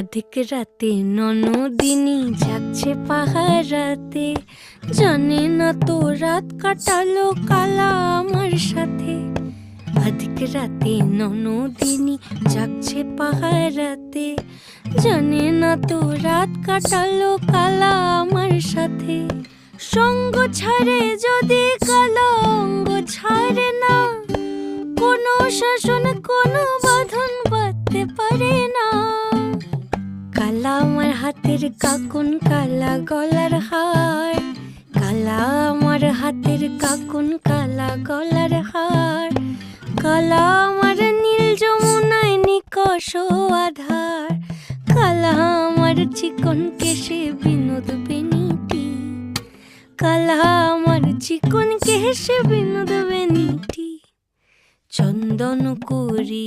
অধিক রাতে ননদিনী যাচ্ছে পাহারাতে, জানে না তো রাত কাটালো কালা আমার সাথে। অধিক রাতে ননদিনী যাচ্ছে পাহারাতে, জানে না তো রাত কাটালো কালা আমার সাথে। সঙ্গ ছাড়ে যদি কালা অঙ্গ ছাড়ে না, কোনো শাসন কোনো বাঁধন বাঁধতে পারে না। কালা আমার হাতের কাকুন কালা গলার হার, কালা আমার হাতের কাকুন কালা গলার হার। কালা আমার নীল যমুনায় নিকষ আধার, কালা আমার চিকন কেশে বিনোদ বেনিটি, কালা আমার চিকন কেশে বিনোদ বেনিটি। চন্দন করি